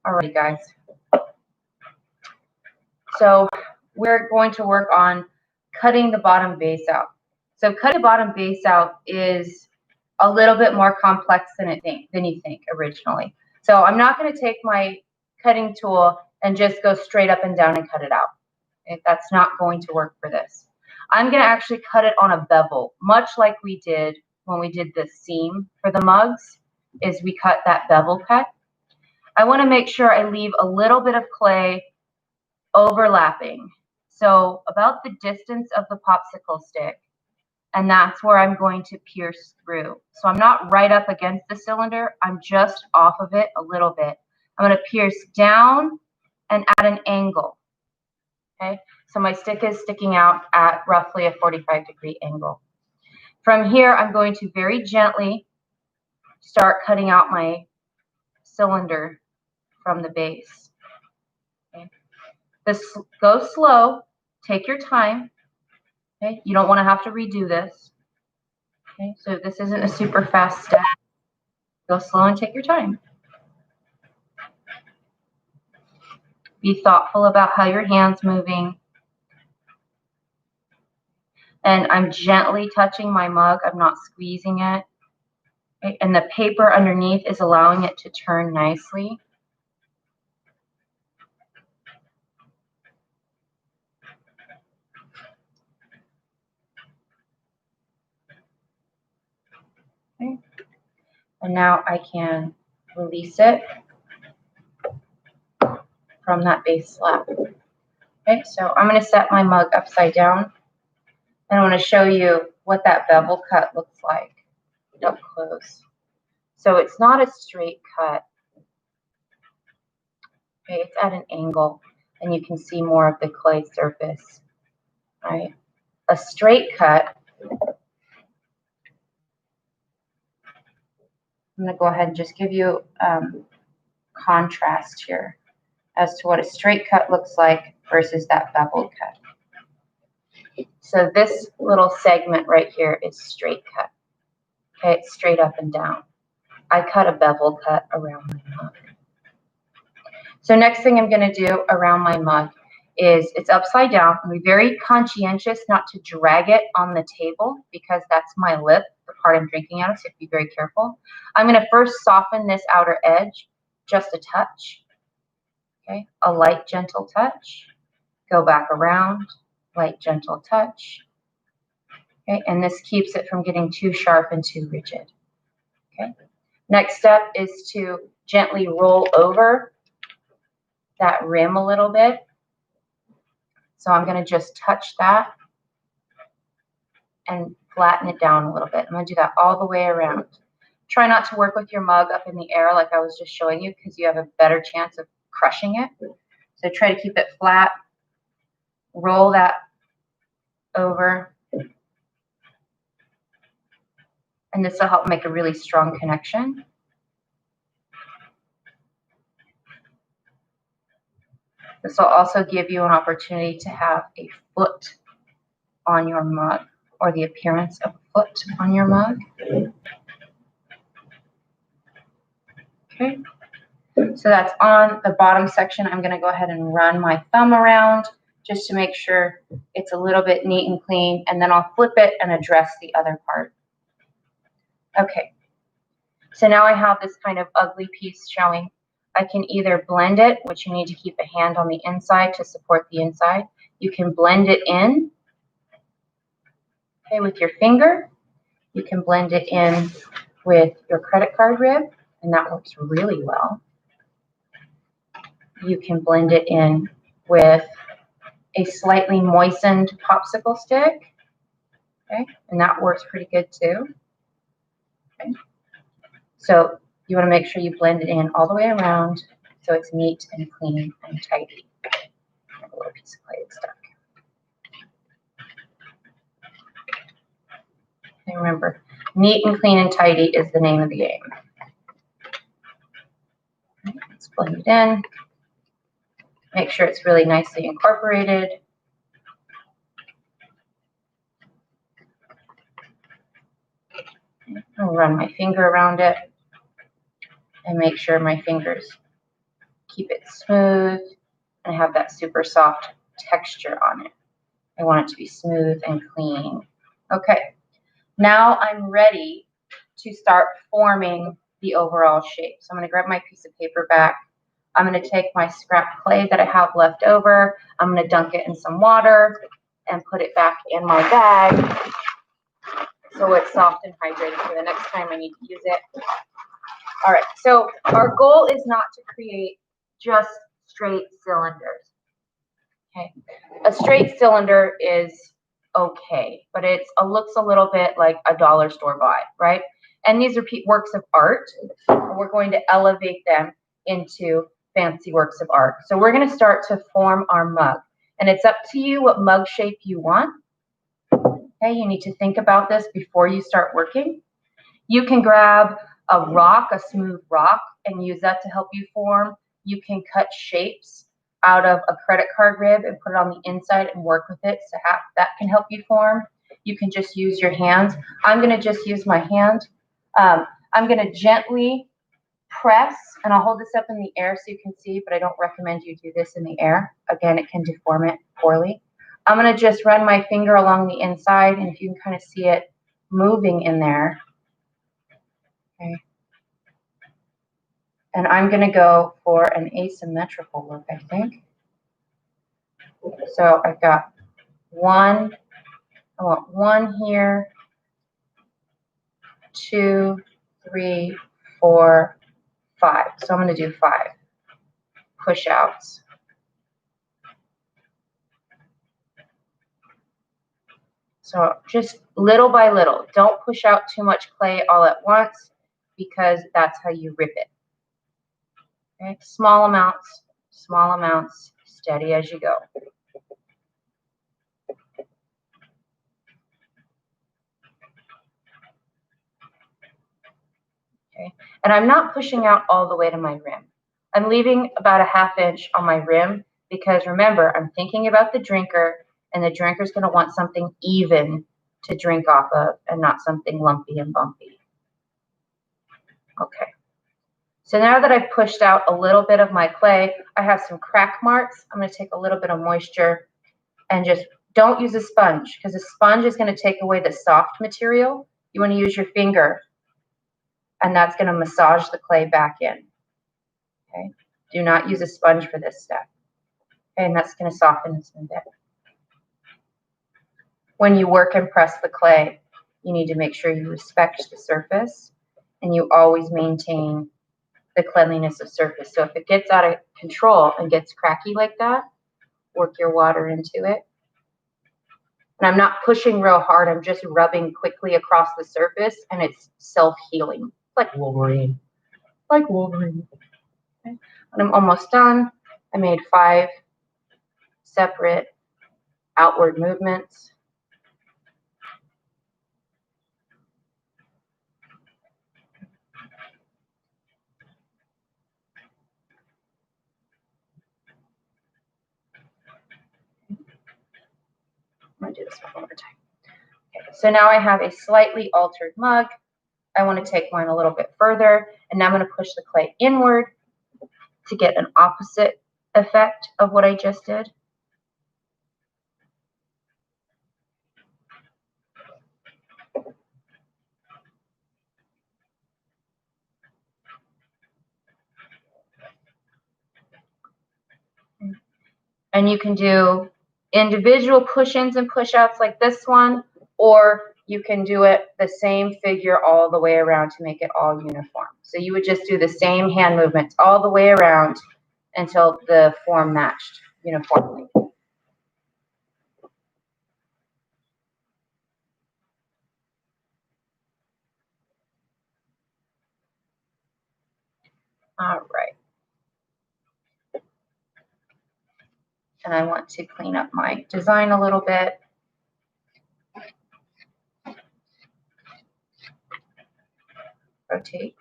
Alrighty, guys. So we're going to work on cutting the bottom base out. So cutting the bottom base out is a little bit more complex than you think originally. So I'm not going to take my cutting tool and just go straight up and down and cut it out. That's not going to work for this. I'm going to actually cut it on a bevel, much like we did when we did the seam for the mugs, is we cut that bevel cut. I want to make sure I leave a little bit of clay overlapping. So about the distance of the popsicle stick, and that's where I'm going to pierce through. So I'm not right up against the cylinder, I'm just off of it a little bit. I'm going to pierce down and at an angle. Okay, so my stick is sticking out at roughly a 45-degree angle. From here, I'm going to very gently start cutting out my cylinder from the base. Okay. Go slow, take your time. Okay, you don't want to have to redo this. Okay, so this isn't a super fast step. Go slow and take your time. Be thoughtful about how your hand's moving. And I'm gently touching my mug. I'm not squeezing it. Okay, and the paper underneath is allowing it to turn nicely. Okay. And now I can release it from that base slab. Okay, so I'm going to set my mug upside down. And I want to show you what that bevel cut looks like up close. So it's not a straight cut. Okay, it's at an angle, and you can see more of the clay surface. Right? A straight cut. I'm going to go ahead and just give you contrast here as to what a straight cut looks like versus that beveled cut. So this little segment right here is straight cut. Okay, it's straight up and down. I cut a bevel cut around my mug. So next thing I'm going to do around my mug is it's upside down. I'm very conscientious not to drag it on the table because that's my lip, the part I'm drinking out of, so be very careful. I'm going to first soften this outer edge just a touch. Okay, a light, gentle touch. Go back around, light, gentle touch. Okay, and this keeps it from getting too sharp and too rigid. Okay. Next step is to gently roll over that rim a little bit. So I'm going to just touch that and flatten it down a little bit. I'm going to do that all the way around. Try not to work with your mug up in the air like I was just showing you because you have a better chance of crushing it. So try to keep it flat. Roll that over. And this will help make a really strong connection. This will also give you an opportunity to have a foot on your mug, or the appearance of a foot on your mug. Okay, so that's on the bottom section. I'm going to go ahead and run my thumb around just to make sure it's a little bit neat and clean, and then I'll flip it and address the other part. Okay, so now I have this kind of ugly piece showing. I can either blend it, which you need to keep a hand on the inside to support the inside. You can blend it in, okay, with your finger. You can blend it in with your credit card rib, and that works really well. You can blend it in with a slightly moistened popsicle stick, okay, and that works pretty good too. Okay. So you want to make sure you blend it in all the way around so it's neat and clean and tidy. I have a little piece of clay stuck. And remember, neat and clean and tidy is the name of the game. Okay, let's blend it in. Make sure it's really nicely incorporated. I'll run my finger around it and make sure my fingers keep it smooth and have that super soft texture on it. I want it to be smooth and clean. Okay, now I'm ready to start forming the overall shape. So I'm going to grab my piece of paper back. I'm going to take my scrap clay that I have left over. I'm going to dunk it in some water and put it back in my bag so it's soft and hydrated for the next time I need to use it. All right, so our goal is not to create just straight cylinders. Okay, a straight cylinder is okay, but it looks a little bit like a dollar store buy, right? And these are works of art. We're going to elevate them into fancy works of art. So we're going to start to form our mug, and it's up to you what mug shape you want. Okay, you need to think about this before you start working. You can grab a rock, a smooth rock, and use that to help you form. You can cut shapes out of a credit card rib and put it on the inside and work with it, so that can help you form. You can just use your hands. I'm going to just use my hand. I'm going to gently press, and I'll hold this up in the air so you can see, but I don't recommend you do this in the air. Again, it can deform it poorly. I'm going to just run my finger along the inside, and if you can kind of see it moving in there. Okay. And I'm going to go for an asymmetrical look, I think. So I've got one, I want one here, 2, 3, 4, 5. So I'm going to do 5 push outs. So just little by little. Don't push out too much clay all at once because that's how you rip it. Okay? Small amounts, steady as you go. Okay. And I'm not pushing out all the way to my rim. I'm leaving about a ½ inch on my rim because remember, I'm thinking about the drinker, and the drinker's going to want something even to drink off of and not something lumpy and bumpy. Okay. So now that I've pushed out a little bit of my clay, I have some crack marks. I'm going to take a little bit of moisture and just don't use a sponge because a sponge is going to take away the soft material. You want to use your finger, and that's going to massage the clay back in. Okay. Do not use a sponge for this step. Okay, and that's going to soften and smooth it. When you work and press the clay, you need to make sure you respect the surface and you always maintain the cleanliness of surface. So if it gets out of control and gets cracky like that, work your water into it. And I'm not pushing real hard. I'm just rubbing quickly across the surface, and it's self-healing, like Wolverine. Like Wolverine. Okay. When I'm almost done, I made 5 separate outward movements. I'm going to do this one more time. Okay, so now I have a slightly altered mug. I want to take mine a little bit further, and now I'm going to push the clay inward to get an opposite effect of what I just did. And you can do individual push-ins and push-outs like this one, or you can do it the same figure all the way around to make it all uniform. So you would just do the same hand movements all the way around until the form matched uniformly. All right. And I want to clean up my design a little bit. Rotate.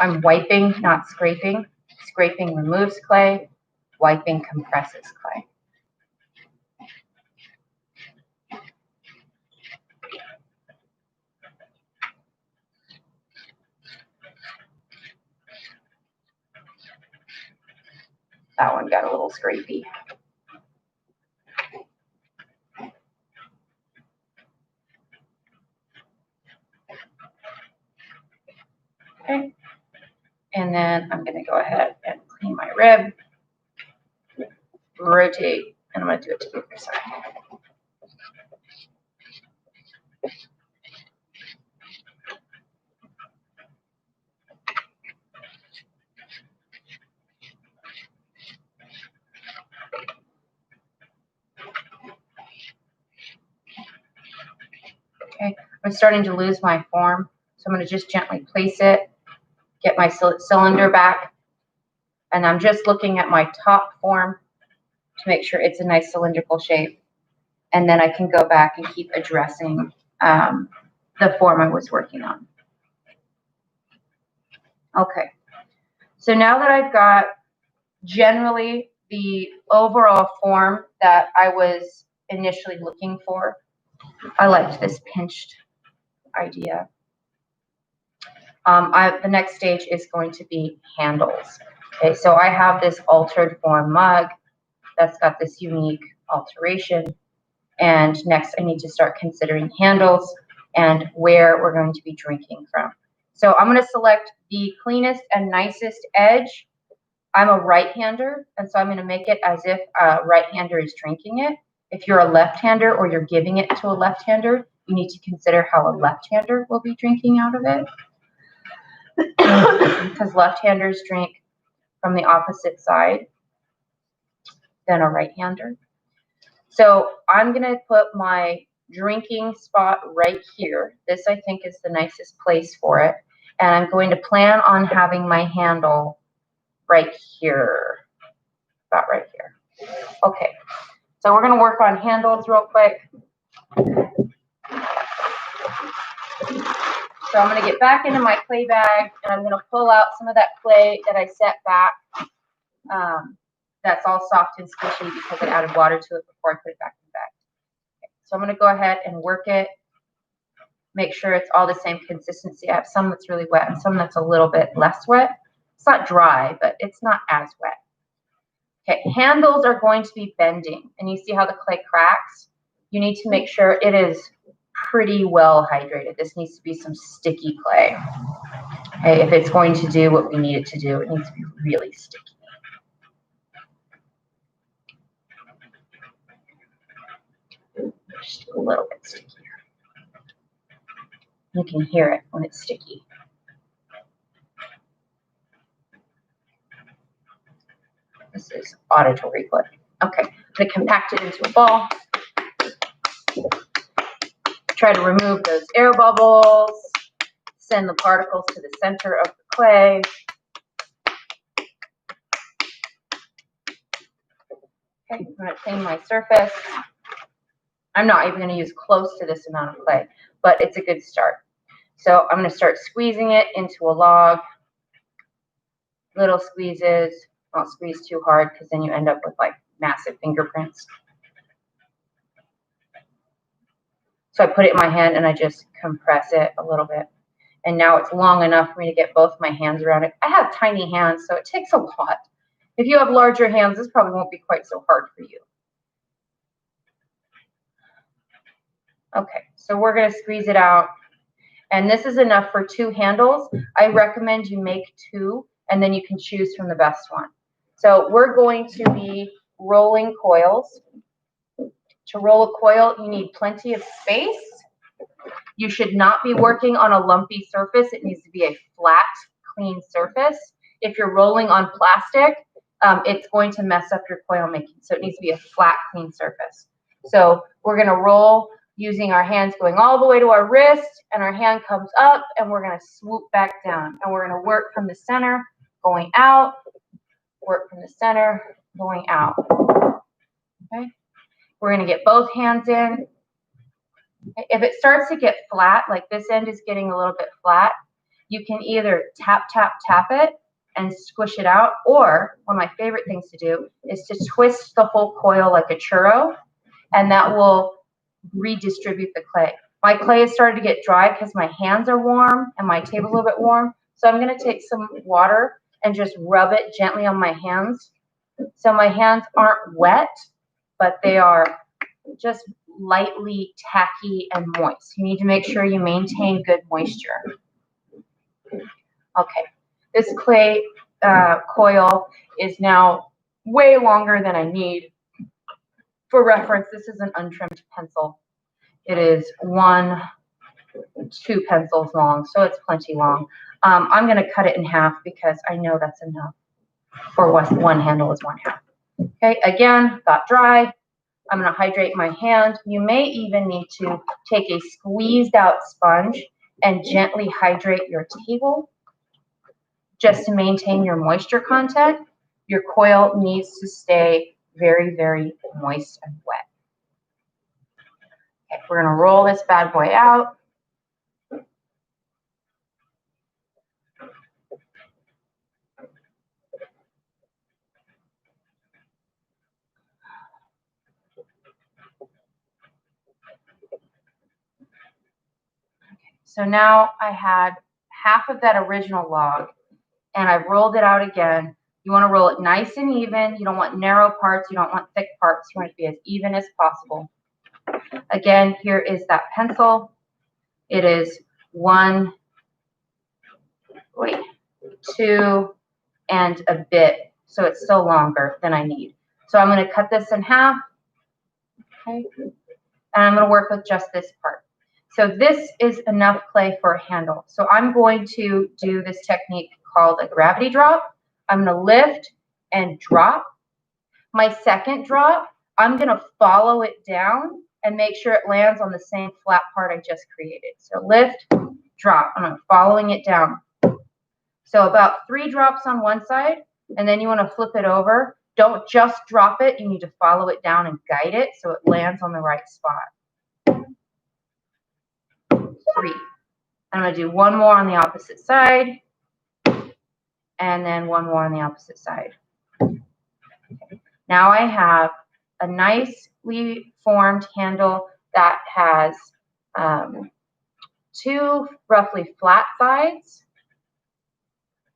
I'm wiping, not scraping. Scraping removes clay. Wiping compresses clay. That one got a little scrapey. Okay. And then I'm going to go ahead and clean my rib, rotate, and I'm going to do it to the other side. Okay, I'm starting to lose my form, so I'm going to just gently place it, get my cylinder back, and I'm just looking at my top form to make sure it's a nice cylindrical shape, and then I can go back and keep addressing the form I was working on. Okay, so now that I've got generally the overall form that I was initially looking for, I liked this pinched idea. The next stage is going to be handles. Okay, so I have this altered form mug that's got this unique alteration. And next I need to start considering handles and where we're going to be drinking from. So I'm going to select the cleanest and nicest edge. I'm a right-hander, and so I'm going to make it as if a right-hander is drinking it. If you're a left-hander or you're giving it to a left-hander, you need to consider how a left-hander will be drinking out of it. Because left-handers drink from the opposite side than a right-hander. So I'm going to put my drinking spot right here. This, I think, is the nicest place for it. And I'm going to plan on having my handle right here, about right here. Okay, so we're going to work on handles real quick. So I'm going to get back into my clay bag, and I'm going to pull out some of that clay that I set back. That's all soft and squishy because I added water to it before I put it back in the bag. Okay, so I'm going to go ahead and work it. Make sure it's all the same consistency. I have some that's really wet and some that's a little bit less wet. It's not dry, but it's not as wet. Okay, handles are going to be bending, and you see how the clay cracks? You need to make sure it is pretty well hydrated. This needs to be some sticky clay. Okay, if it's going to do what we need it to do, it needs to be really sticky. Just a little bit stickier. You can hear it when it's sticky. This is auditory clay. Okay, I'm going to compact it into a ball. Try to remove those air bubbles. Send the particles to the center of the clay. Okay, I'm going to clean my surface. I'm not even going to use close to this amount of clay, but it's a good start. So I'm going to start squeezing it into a log. Little squeezes. Don't squeeze too hard because then you end up with like massive fingerprints. So I put it in my hand and I just compress it a little bit. And now it's long enough for me to get both my hands around it. I have tiny hands, so it takes a lot. If you have larger hands, this probably won't be quite so hard for you. Okay, so we're going to squeeze it out. And this is enough for 2 handles. I recommend you make 2, and then you can choose from the best one. So we're going to be rolling coils. To roll a coil, you need plenty of space. You should not be working on a lumpy surface. It needs to be a flat, clean surface. If you're rolling on plastic, it's going to mess up your coil making. So it needs to be a flat, clean surface. So we're going to roll using our hands going all the way to our wrist, and our hand comes up, and we're going to swoop back down. And we're going to work from the center, going out, work from the center, going out. Okay. We're going to get both hands in. If it starts to get flat, like this end is getting a little bit flat, you can either tap, tap, tap it and squish it out, or one of my favorite things to do is to twist the whole coil like a churro, and that will redistribute the clay. My clay has started to get dry because my hands are warm and my table's a little bit warm. So I'm going to take some water and just rub it gently on my hands So my hands aren't wet, but they are just lightly tacky and moist. You need to make sure you maintain good moisture. Okay, this clay coil is now way longer than I need. For reference, this is an untrimmed pencil. It is 2 pencils long, so it's plenty long. I'm going to cut it in half because I know that's enough for one handle is 1/2. Okay, again, got dry. I'm going to hydrate my hand. You may even need to take a squeezed out sponge and gently hydrate your table just to maintain your moisture content. Your coil needs to stay very, very moist and wet. Okay, we're going to roll this bad boy out. So now I had half of that original log and I've rolled it out again. You want to roll it nice and even. You don't want narrow parts. You don't want thick parts. You want it to be as even as possible. Again, here is that pencil. It is 1, 2, and a bit. So it's still longer than I need. So I'm going to cut this in half. Okay. And I'm going to work with just this part. So this is enough clay for a handle. So I'm going to do this technique called a gravity drop. I'm going to lift and drop. My second drop, I'm going to follow it down and make sure it lands on the same flat part I just created. So lift, drop. I'm following it down. So about 3 drops on one side, and then you want to flip it over. Don't just drop it. You need to follow it down and guide it so it lands on the right spot. 3. I'm going to do 1 more on the opposite side, and then 1 more on the opposite side. Okay. Now I have a nicely formed handle that has 2 roughly flat sides.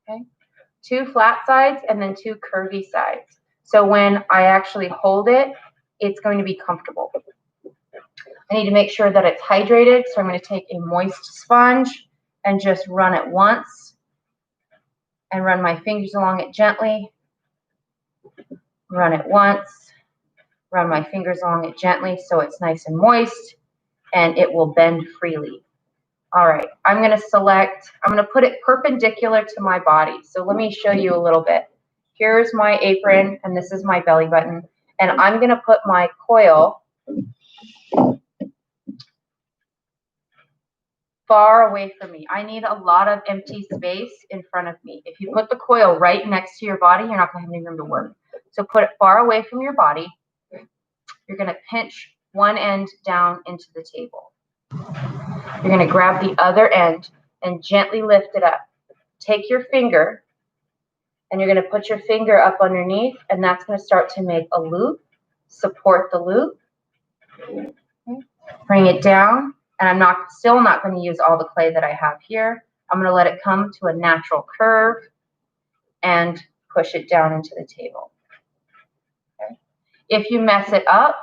Okay. 2 flat sides and then 2 curvy sides. So when I actually hold it, it's going to be comfortable. I need to make sure that it's hydrated, so I'm going to take a moist sponge and just run it once and run my fingers along it gently. Run it once, run my fingers along it gently so it's nice and moist and it will bend freely. All right, I'm going to put it perpendicular to my body. So let me show you a little bit. Here's my apron and this is my belly button. And I'm going to put my coil far away from me. I need a lot of empty space in front of me. If you put the coil right next to your body, you're not going to have any room to work. So put it far away from your body. You're going to pinch one end down into the table. You're going to grab the other end and gently lift it up. Take your finger and you're going to put your finger up underneath, and that's going to start to make a loop. Support the loop. Okay. Bring it down, and I'm still not going to use all the clay that I have here. I'm going to let it come to a natural curve and push it down into the table. Okay. If you mess it up,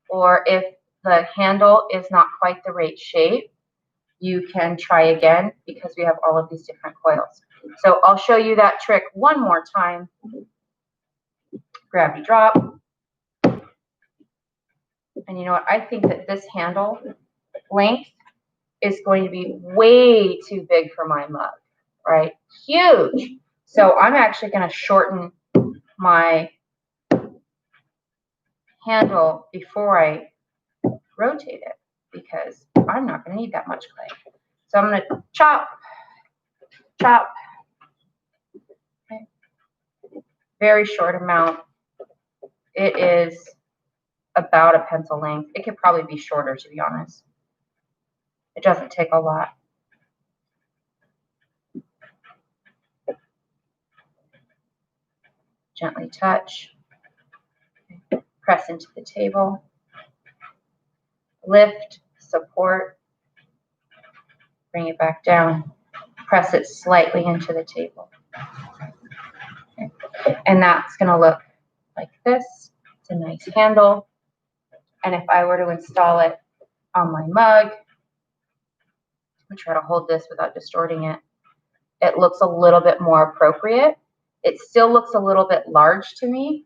or if the handle is not quite the right shape, you can try again because we have all of these different coils. So I'll show you that trick one more time. Gravity drop. And you know what? I think that this handle length is going to be way too big for my mug, right? Huge. So I'm actually going to shorten my handle before I rotate it because I'm not going to need that much clay. So I'm going to chop, chop. Okay. Very short amount. It is about a pencil length. It could probably be shorter, to be honest. It doesn't take a lot. Gently touch. Okay. Press into the table. Lift, support. Bring it back down. Press it slightly into the table. Okay. And that's going to look like this. It's a nice handle. And if I were to install it on my mug, I'll try to hold this without distorting it. It looks a little bit more appropriate. It still looks a little bit large to me.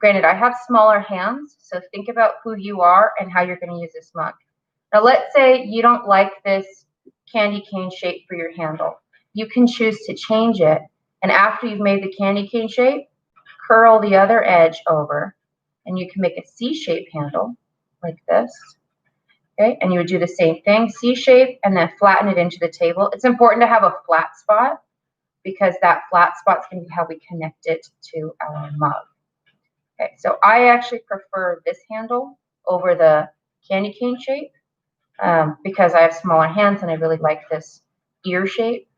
Granted, I have smaller hands, so think about who you are and how you're going to use this mug. Now, let's say you don't like this candy cane shape for your handle. You can choose to change it, and after you've made the candy cane shape, curl the other edge over, and you can make a C-shaped handle like this. Okay, and you would do the same thing, C-shape, and then flatten it into the table. It's important to have a flat spot because that flat spot is going to be how we connect it to our mug. Okay, so I actually prefer this handle over the candy cane shape because I have smaller hands and I really like this ear shape.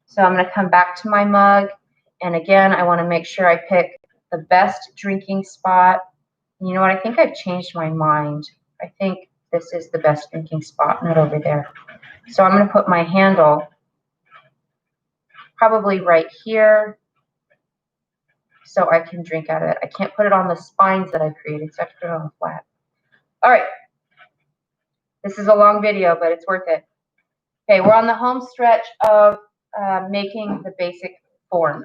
So I'm going to come back to my mug, and again, I want to make sure I pick the best drinking spot. And you know what? I think I've changed my mind. I think this is the best drinking spot, not over there. So I'm going to put my handle probably right here so I can drink out of it. I can't put it on the spines that I created, so I have to put it on the flat. All right. This is a long video, but it's worth it. Okay, we're on the home stretch of making the basic form.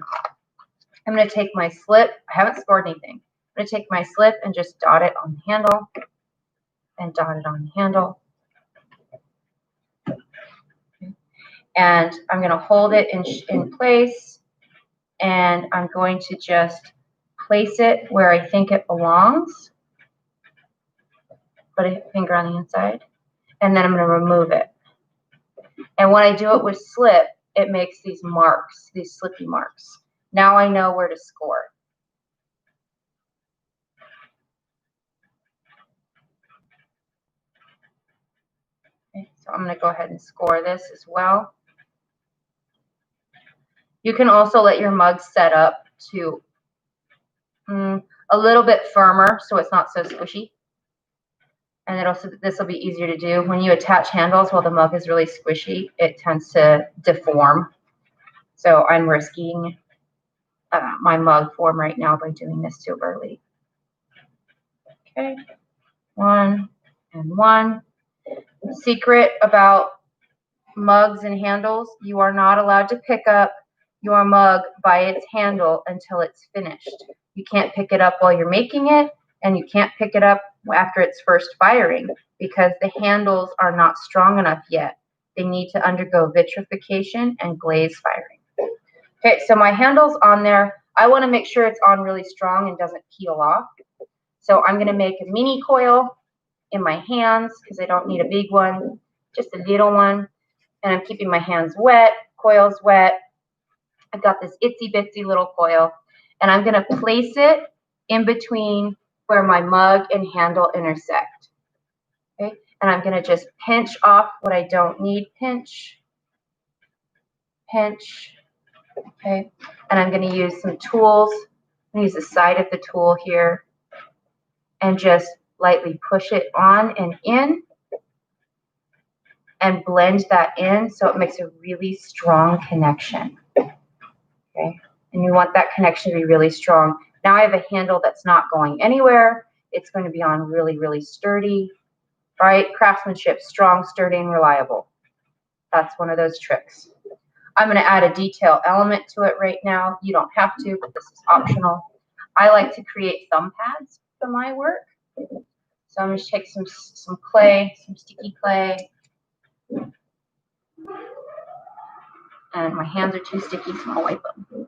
I'm going to take my slip. I haven't scored anything. I'm going to take my slip and just dot it on the handle and dot it on the handle. And I'm going to hold it in place, and I'm going to just place it where I think it belongs. Put a finger on the inside, and then I'm going to remove it. And when I do it with slip, it makes these marks, these slippy marks. Now I know where to score. Okay, so I'm going to go ahead and score this as well. You can also let your mug set up to a little bit firmer so it's not so squishy. And this will be easier to do. When you attach handles while the mug is really squishy, it tends to deform. So I'm risking my mug form right now by doing this too early. Okay, 1 and 1. Secret about mugs and handles: you are not allowed to pick up your mug by its handle until it's finished. You can't pick it up while you're making it, and you can't pick it up after it's first firing because the handles are not strong enough yet. They need to undergo vitrification and glaze firing. Okay, so my handle's on there. I want to make sure it's on really strong and doesn't peel off. So I'm going to make a mini coil in my hands because I don't need a big one, just a little one. And I'm keeping my hands wet, coil's wet. I've got this itsy bitsy little coil, and I'm going to place it in between where my mug and handle intersect. Okay, and I'm going to just pinch off what I don't need. Pinch, pinch. Okay, and I'm going to use some tools. I'm going to use the side of the tool here and just lightly push it on and in and blend that in so it makes a really strong connection. Okay, and you want that connection to be really strong. Now I have a handle that's not going anywhere. It's going to be on really, really sturdy, right? Craftsmanship, strong, sturdy, and reliable. That's one of those tricks. I'm going to add a detail element to it right now. You don't have to, but this is optional. I like to create thumb pads for my work. So I'm going to take some clay, some sticky clay. And my hands are too sticky, so I'll wipe them.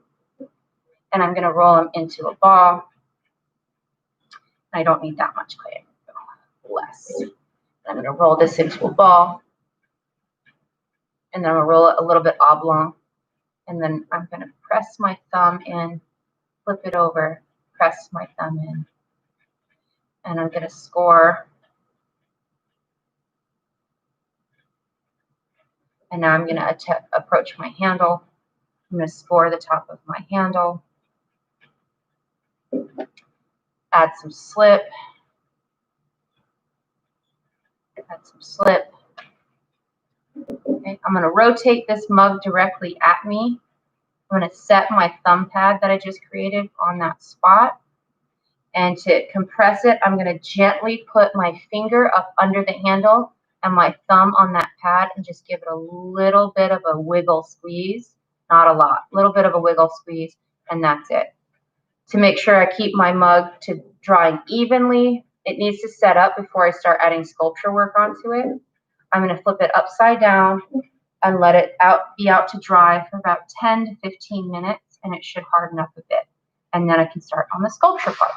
And I'm going to roll them into a ball. I don't need that much clay, less. I'm going to roll this into a ball. And then I'm going to roll it a little bit oblong. And then I'm going to press my thumb in, flip it over, press my thumb in. And I'm going to score. And now I'm going to approach my handle. I'm going to score the top of my handle. Add some slip. Add some slip. Okay, I'm going to rotate this mug directly at me. I'm going to set my thumb pad that I just created on that spot. And to compress it, I'm going to gently put my finger up under the handle and my thumb on that pad and just give it a little bit of a wiggle squeeze. Not a lot, a little bit of a wiggle squeeze, and that's it. To make sure I keep my mug to drying evenly, it needs to set up before I start adding sculpture work onto it. I'm going to flip it upside down and let it be out to dry for about 10 to 15 minutes, and it should harden up a bit. And then I can start on the sculpture part.